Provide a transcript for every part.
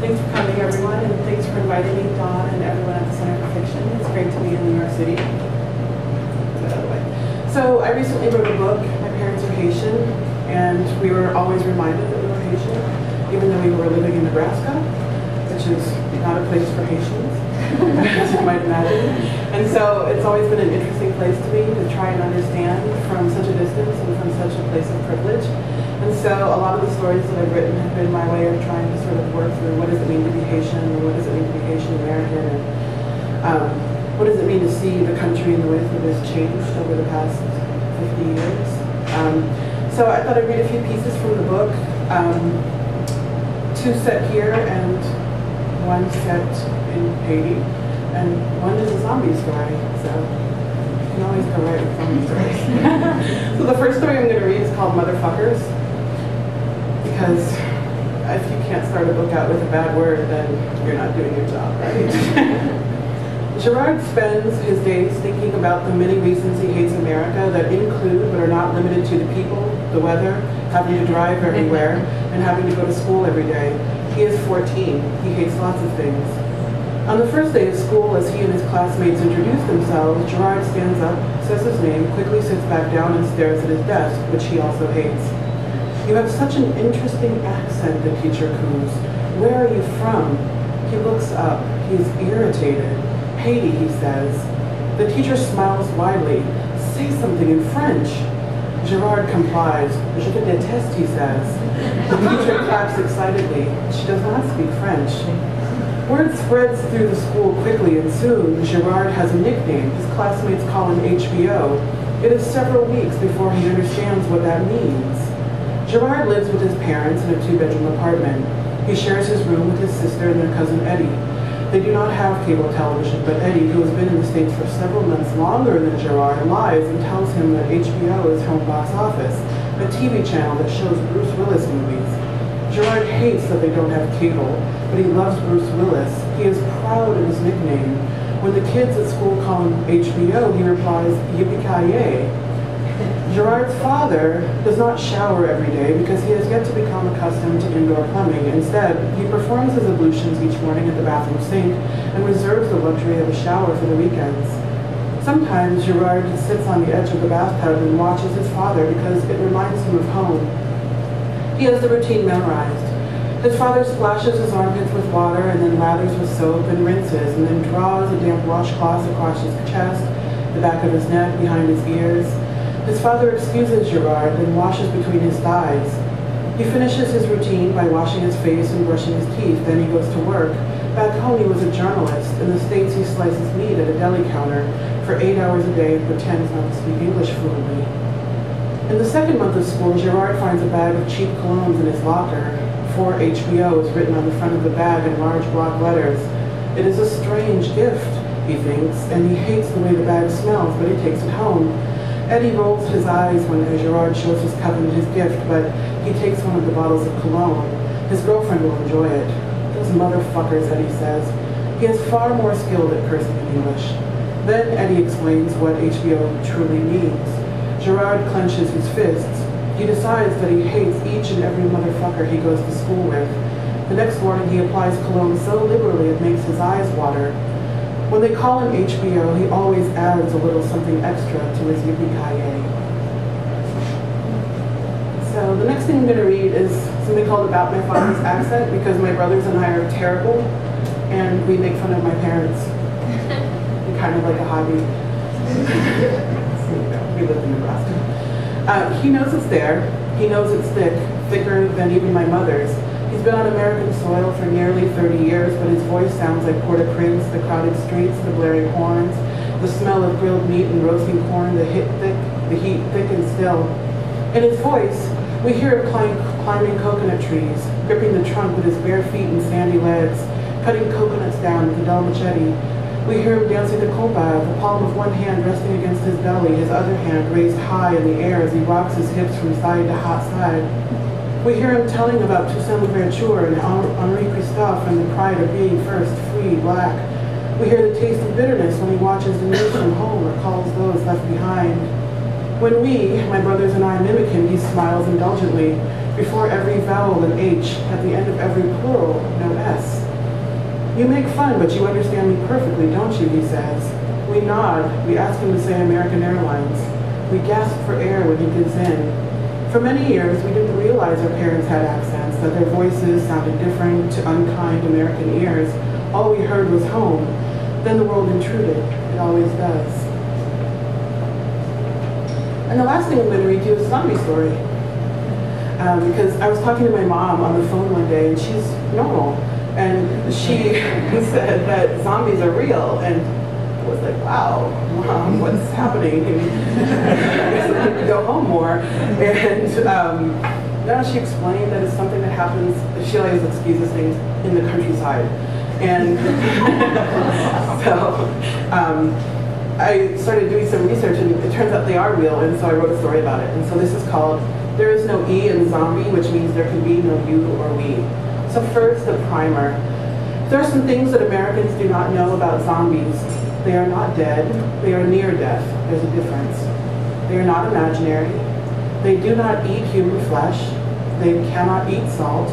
Thanks for coming, everyone, and thanks for inviting me, Dawn, and everyone at the Center for Fiction. It's great to be in New York City. So I recently wrote a book. My parents are Haitian, and we were always reminded that we were Haitian, even though we were living in Nebraska, which is not a place for Haitians, as you might imagine. And so it's always been an interesting place to me to try and understand from such a distance and from such a place of privilege. And so a lot of the stories that I've written have been my way of trying to sort of work through what does it mean to be Haitian, and what does it mean to be Haitian American, and what does it mean to see the country and the way that it has changed over the past 50 years. So I thought I'd read a few pieces from the book, two set here and one set in Haiti, and one is a zombie story, so you can always go right with zombie stories. So the first story I'm going to read is called Motherfuckers, because if you can't start a book out with a bad word, then you're not doing your job, right? Gerard spends his days thinking about the many reasons he hates America that include but are not limited to the people, the weather, having to drive everywhere, and having to go to school every day. He is 14. He hates lots of things. On the first day of school, as he and his classmates introduce themselves, Gerard stands up, says his name, quickly sits back down and stares at his desk, which he also hates. "You have such an interesting accent," the teacher coos. "Where are you from?" He looks up. He's irritated. "Haiti," he says. The teacher smiles widely. "Say something in French." Gerard complies. "Je te déteste," he says. The teacher claps excitedly. She does not speak French. Word spreads through the school quickly, and soon Gerard has a nickname. His classmates call him HBO. It is several weeks before he understands what that means. Gerard lives with his parents in a 2-bedroom apartment. He shares his room with his sister and their cousin Eddie. They do not have cable television, but Eddie, who has been in the States for several months longer than Gerard, lies and tells him that HBO is home box office, a TV channel that shows Bruce Willis movies. Gerard hates that they don't have cable, but he loves Bruce Willis. He is proud of his nickname. When the kids at school call him HBO, he replies, "Yippee-ki-yay." Gerard's father does not shower every day because he has yet to become accustomed to indoor plumbing. Instead, he performs his ablutions each morning at the bathroom sink and reserves the luxury of a shower for the weekends. Sometimes Gerard sits on the edge of the bathtub and watches his father because it reminds him of home. He has the routine memorized. His father splashes his armpits with water and then lathers with soap and rinses and then draws a damp washcloth across his chest, the back of his neck, behind his ears. His father excuses Gerard and washes between his thighs. He finishes his routine by washing his face and brushing his teeth, then he goes to work. Back home he was a journalist. In the States he slices meat at a deli counter for 8 hours a day and pretends not to speak English fluently. In the second month of school, Gerard finds a bag of cheap colognes in his locker. "For HBO" is written on the front of the bag in large block letters. It is a strange gift, he thinks, and he hates the way the bag smells, but he takes it home. Eddie rolls his eyes when Gerard shows his cousin his gift, but he takes one of the bottles of cologne. His girlfriend will enjoy it. "Those motherfuckers," Eddie says. He is far more skilled at cursing in English. Then Eddie explains what HBO truly means. Gerard clenches his fists. He decides that he hates each and every motherfucker he goes to school with. The next morning he applies cologne so liberally it makes his eyes water. When they call him HBO, he always adds a little something extra to his yippee-ki-yay. So the next thing I'm going to read is something called About My Father's Accent, because my brothers and I are terrible, and we make fun of my parents. Kind of like a hobby. We live in Nebraska. He knows it's there. He knows it's thick, thicker than even my mother's. He's been on American soil for nearly 30 years, but his voice sounds like Port-au-Prince, the crowded streets, the blaring horns, the smell of grilled meat and roasting corn, the heat thick and still. In his voice, we hear him climbing coconut trees, gripping the trunk with his bare feet and sandy legs, cutting coconuts down with a dull machete. We hear him dancing the compa, the palm of one hand resting against his belly, his other hand raised high in the air as he rocks his hips from side to side. We hear him telling about Toussaint Louverture and Henri Christophe and the pride of being first free black. We hear the taste of bitterness when he watches the news from home or calls those left behind. When we, my brothers and I, mimic him, he smiles indulgently. Before every vowel an H, at the end of every plural, no S. You make fun, but you understand me perfectly, don't you, he says. We nod, we ask him to say American Airlines. We gasp for air when he gives in. For many years, we didn't realize our parents had accents, that their voices sounded different to unkind American ears. All we heard was home. Then the world intruded. It always does. And the last thing I'm going to read you is a zombie story. Because I was talking to my mom on the phone one day, and she's normal. And she said that zombies are real. And I was like, wow, Mom, what's happening? Go home more. And now she explained that it's something that happens, she always excuses things, in the countryside. And so I started doing some research, and it turns out they are real, and so I wrote a story about it. And so this is called There Is No E in Zombie, which means there can be no you or we. So first, a primer. There are some things that Americans do not know about zombies. They are not dead, they are near death. There's a difference. They are not imaginary. They do not eat human flesh. They cannot eat salt.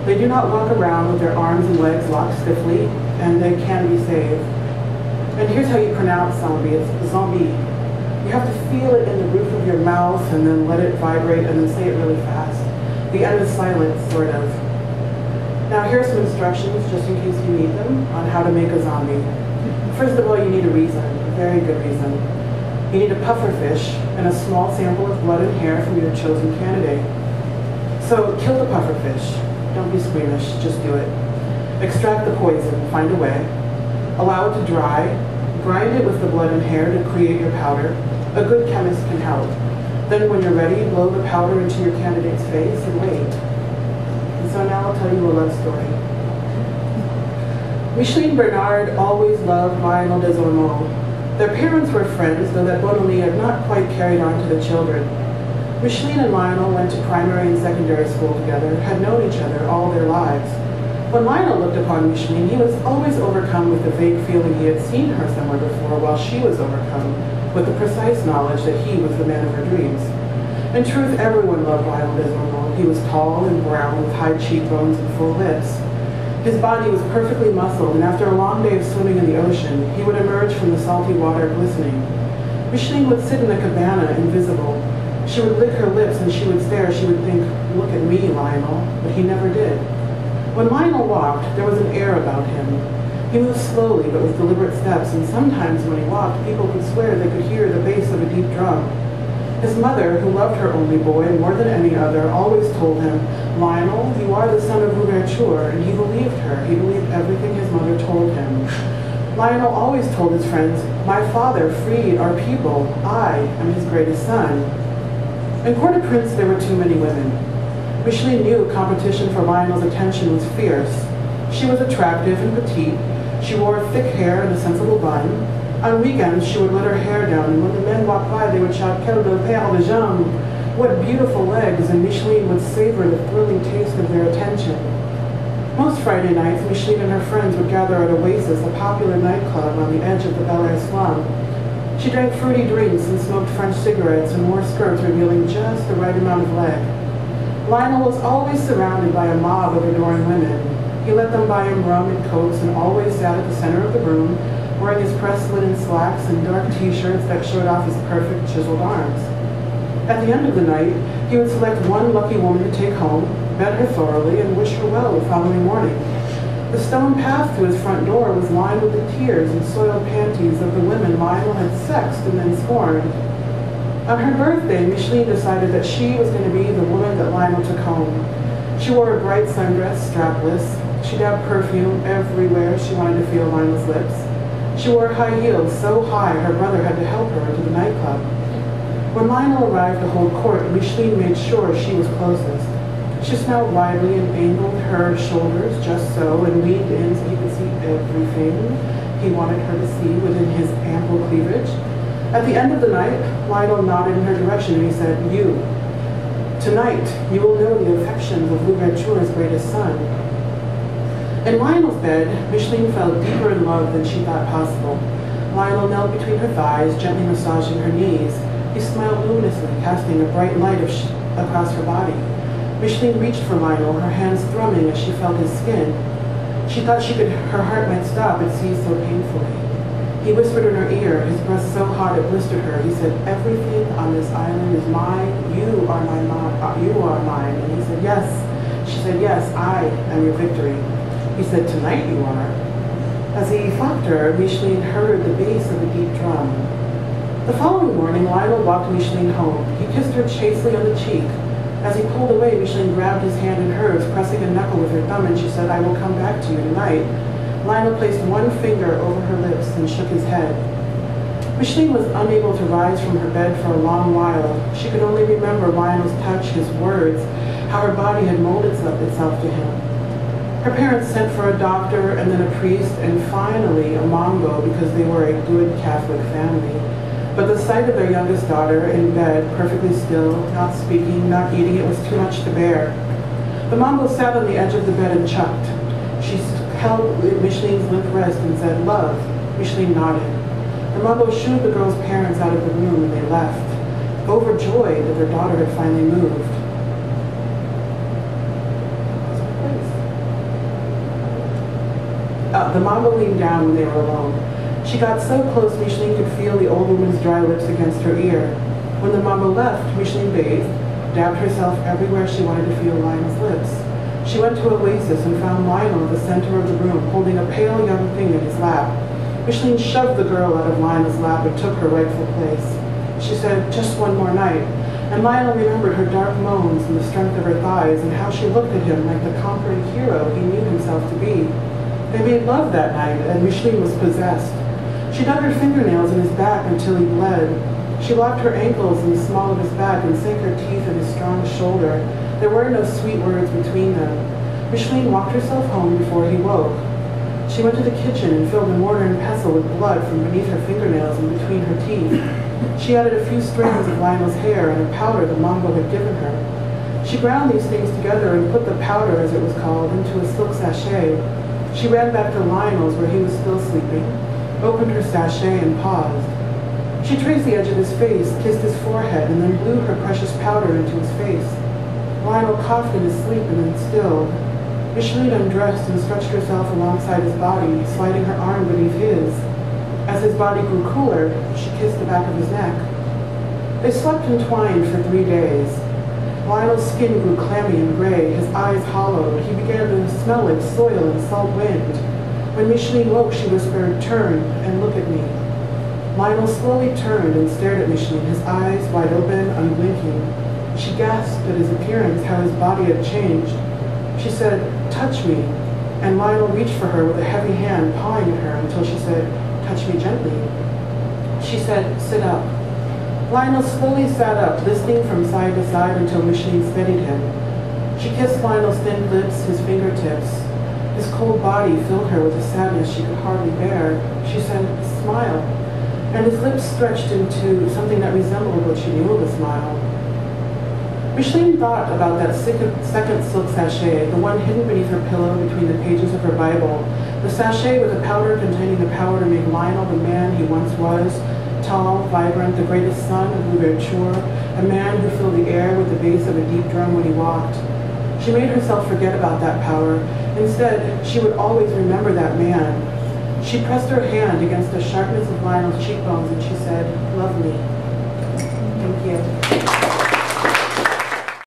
They do not walk around with their arms and legs locked stiffly, and they can be saved. And here's how you pronounce zombie. It's zombie. You have to feel it in the roof of your mouth and then let it vibrate and then say it really fast. The end is silent, sort of. Now here are some instructions, just in case you need them, on how to make a zombie. First of all, you need a reason, a very good reason. You need a puffer fish and a small sample of blood and hair from your chosen candidate. So kill the puffer fish. Don't be squeamish, just do it. Extract the poison, find a way. Allow it to dry. Grind it with the blood and hair to create your powder. A good chemist can help. Then when you're ready, blow the powder into your candidate's face and wait. And so now I'll tell you a love story. Micheline Bernard always loved Lionel Desormeaux. Their parents were friends, though that bonhomie had not quite carried on to the children. Micheline and Lionel went to primary and secondary school together, had known each other all their lives. When Lionel looked upon Micheline, he was always overcome with the vague feeling he had seen her somewhere before, while she was overcome with the precise knowledge that he was the man of her dreams. In truth, everyone loved Lionel Desormeaux. He was tall and brown, with high cheekbones and full lips. His body was perfectly muscled, and after a long day of swimming in the ocean, he would emerge from the salty water glistening. Micheline would sit in a cabana, invisible. She would lick her lips and she would stare. She would think, look at me, Lionel, but he never did. When Lionel walked, there was an air about him. He moved slowly, but with deliberate steps, and sometimes when he walked, people could swear they could hear the bass of a deep drum. His mother, who loved her only boy more than any other, always told him, Lionel, you are the son of Louverture, and he believed her. He believed everything his mother told him. Lionel always told his friends, my father freed our people. I am his greatest son. In Port-au-Prince, there were too many women. Micheline knew competition for Lionel's attention was fierce. She was attractive and petite. She wore thick hair and a sensible bun. On weekends, she would let her hair down, and when the men walked by, they would shout, quelle belle paire de jambes! What beautiful legs, and Micheline would savor the thrilling taste of their attention. Most Friday nights, Micheline and her friends would gather at Oasis, a popular nightclub on the edge of the Bel Air slum. She drank fruity drinks and smoked French cigarettes and wore skirts revealing just the right amount of leg. Lionel was always surrounded by a mob of adoring women. He let them buy him rum and cokes and always sat at the center of the room, wearing his pressed linen slacks and dark t-shirts that showed off his perfect chiseled arms. At the end of the night, he would select one lucky woman to take home, vet her thoroughly, and wish her well the following morning. The stone path to his front door was lined with the tears and soiled panties of the women Lionel had sexed and then scorned. On her birthday, Micheline decided that she was going to be the woman that Lionel took home. She wore a bright sundress, strapless. She dabbed perfume everywhere she wanted to feel Lionel's lips. She wore high heels so high her brother had to help her to the nightclub. When Lionel arrived to hold court, Micheline made sure she was closest. She smiled widely and angled her shoulders just so and leaned in so he could see everything he wanted her to see within his ample cleavage. At the end of the night, Lionel nodded in her direction and he said, you. Tonight, you will know the affections of Louverture's greatest son. In Lionel's bed, Micheline fell deeper in love than she thought possible. Lionel knelt between her thighs, gently massaging her knees. He smiled luminously, casting a bright light across her body. Micheline reached for Lionel, her hands thrumming as she felt his skin. She thought her heart might stop, it seized so painfully. He whispered in her ear, his breath so hot it blistered her. He said, "Everything on this island is mine. You are mine." And he said, "Yes." She said, "Yes, I am your victory." He said, "Tonight you are." As he fucked her, Micheline heard the bass of a deep drum. The following morning, Lionel walked Micheline home. He kissed her chastely on the cheek. As he pulled away, Micheline grabbed his hand in hers, pressing a knuckle with her thumb, and she said, "I will come back to you tonight." Lionel placed one finger over her lips and shook his head. Micheline was unable to rise from her bed for a long while. She could only remember Lionel's touch, his words, how her body had molded itself to him. Her parents sent for a doctor and then a priest and finally a mongo because they were a good Catholic family. But the sight of their youngest daughter in bed, perfectly still, not speaking, not eating, it was too much to bear. The mongo sat on the edge of the bed and chucked. She held Micheline's limp wrist and said, "Love." Micheline nodded. The mongo shooed the girl's parents out of the room and they left, overjoyed that their daughter had finally moved. The mongo leaned down when they were alone. She got so close Micheline could feel the old woman's dry lips against her ear. When the mongo left, Micheline bathed, dabbed herself everywhere she wanted to feel Lionel's lips. She went to Oasis and found Lionel at the center of the room, holding a pale young thing in his lap. Micheline shoved the girl out of Lionel's lap and took her rightful place. She said, "Just one more night." And Lionel remembered her dark moans and the strength of her thighs and how she looked at him like the conquering hero he knew himself to be. They made love that night, and Micheline was possessed. She dug her fingernails in his back until he bled. She locked her ankles in the small of his back and sank her teeth in his strong shoulder. There were no sweet words between them. Micheline walked herself home before he woke. She went to the kitchen and filled a mortar and pestle with blood from beneath her fingernails and between her teeth. She added a few strands of Lionel's hair and a powder the mongo had given her. She ground these things together and put the powder, as it was called, into a silk sachet. She ran back to Lionel's where he was still sleeping, opened her sachet and paused. She traced the edge of his face, kissed his forehead, and then blew her precious powder into his face. Lionel coughed in his sleep and then stilled. Micheline undressed and stretched herself alongside his body, sliding her arm beneath his. As his body grew cooler, she kissed the back of his neck. They slept entwined for 3 days. Lionel's skin grew clammy and gray, his eyes hollowed. He began to smell like soil and salt wind. When Micheline woke, she whispered, "Turn and look at me." Lionel slowly turned and stared at Micheline, his eyes wide open, unblinking. She gasped at his appearance, how his body had changed. She said, "Touch me," and Lionel reached for her with a heavy hand, pawing at her until she said, "Touch me gently." She said, "Sit up." Lionel slowly sat up, listening from side to side until Micheline steadied him. She kissed Lionel's thin lips, his fingertips. His cold body filled her with a sadness she could hardly bear. She said, "Smile," and his lips stretched into something that resembled what she knew of a smile. Micheline thought about that second silk sachet, the one hidden beneath her pillow between the pages of her Bible, the sachet with the powder containing the power to make Lionel the man he once was, tall, vibrant, the greatest son of Louverture, a man who filled the air with the bass of a deep drum when he walked. She made herself forget about that power. Instead, she would always remember that man. She pressed her hand against the sharpness of Lionel's cheekbones and she said, "Love me."